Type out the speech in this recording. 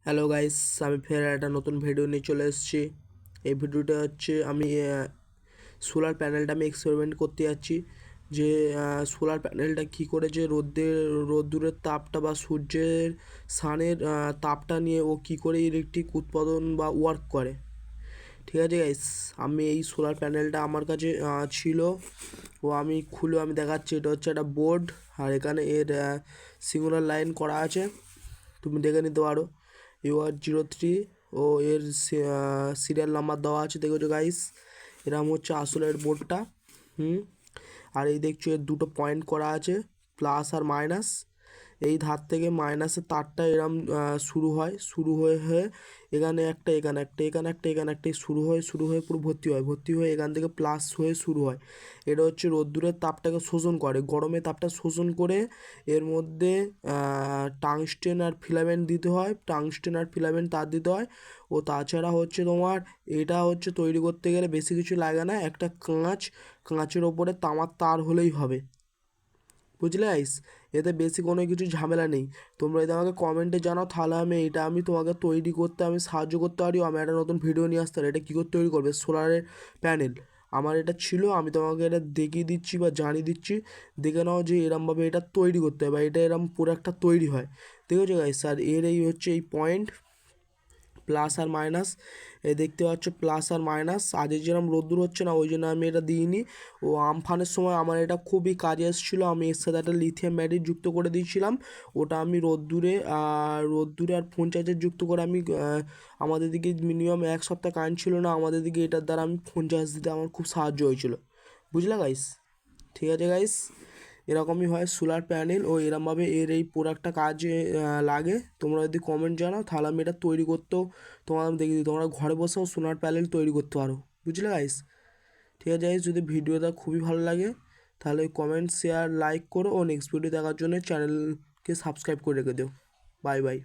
Hello guys, আমি ফের একটা নতুন ভিডিও নিয়ে চলে এসেছি। এই ভিডিওটা হচ্ছে আমি সোলার প্যানেলটা আমি এক্সপেরিমেন্ট করতে যাচ্ছি যে সোলার প্যানেলটা কী করে যে রোদ্দুরের তাপটা বা সূর্যের সানের তাপটা নিয়ে ও কী করে ইলেকট্রিক উৎপাদন বা ওয়ার্ক করে। ঠিক আছে গাইস, আমি এই সোলার প্যানেলটা আমার কাছে ছিল, ও আমি খুলে আমি দেখাচ্ছি। এটা হচ্ছে একটা বোর্ড, আর এখানে এর সিঙ্গুলার লাইন করা আছে, তুমি দেখে নিতে পারো। UR03 ও এর সিরিয়াল নাম্বার দেওয়া আছে, দেখেছো গাইস। এরকম হচ্ছে আসলে এর বোর্ডটা। আর এই দেখছো এর দুটো পয়েন্ট করা আছে, প্লাস আর মাইনাস। এই ধার থেকে মাইনাসের তারটা এরম শুরু হয়ে হয়ে এখানে একটা, এখানে একটা, এখানে একটা, এখানে একটা, শুরু হয়ে পুরো ভর্তি হয়ে এখান থেকে প্লাস হয়ে শুরু হয়। এটা হচ্ছে রোদ্দুরের তাপটাকে শোষণ করে, গরমের তাপটা শোষণ করে। এর মধ্যে টাংস্টেন আর ফিলামেন্ট দিতে হয়, টাংস্টেন আর ফিলামেন্ট তার দিতে হয়। ও তাছাড়া হচ্ছে তোমার এটা হচ্ছে তৈরি করতে গেলে বেশি কিছু লাগে না, একটা কাঁচের ওপরে তামার তার হলেই হবে, বুঝলে গাইস। এতে বেশি কোনো কিছু ঝামেলা নেই। তোমরা যদি আমাকে কমেন্টে জানাও, তাহলে আমি তোমাকে তৈরি করতে আমি সাহায্য করতে পারি। আমি একটা নতুন ভিডিও নিয়ে আসতে পারি এটা কী করে তৈরি করবে সোলারের প্যানেল। আমার এটা ছিল, আমি তোমাকে এটা দেখিয়ে দিচ্ছি বা জানিয়ে দিচ্ছি। দেখে নাও যে এরমভাবে এটা তৈরি করতে হয় বা এটা এরম পুরো একটা তৈরি হয়। দেখেছো গাইস, আর এর এই হচ্ছে এই পয়েন্ট প্লাস আর মাইনাস। এ দেখতে পাচ্ছ প্লাস আর মাইনাস। আজ যেরকম রোদ্দুর হচ্ছে না, ওই জন্য আমি এটা দিইনি। ও আমফানের সময় আমার এটা খুবই কাজে এসেছিলো, আমি এর সাথে একটা লিথিয়াম ব্যাটারি যুক্ত করে দিয়েছিলাম। ওটা আমি রোদ্দুরে আর ফোন চার্জার যুক্ত করে আমি আমাদের দিকে মিনিমাম 1 সপ্তাহ কারেন্ট ছিল না, আমাদের দিকে এটার দ্বারা আমি ফোন চার্জ দিতে আমার খুব সাহায্য হয়েছিল, বুঝলে গাইস। ঠিক আছে গাইস, এরকমই হয় সোলার প্যানেল, ও এরমভাবে এর এই প্রোডাক্টটা কাজে লাগে। তোমরা যদি কমেন্ট জানাও, তাহলে আমি এটা তৈরি করতেও তোমার দেখিয়ে দিই, তোমরা ঘরে বসেও সোলার প্যানেল তৈরি করতে পারো, বুঝলে গাইস। ঠিক আছে গাইস, যদি ভিডিওটা খুবই ভালো লাগে তাহলে কমেন্ট, শেয়ার, লাইক করো, ও নেক্সট ভিডিও দেখার জন্য চ্যানেলকে সাবস্ক্রাইব করে রেখে দিও। Bye bye.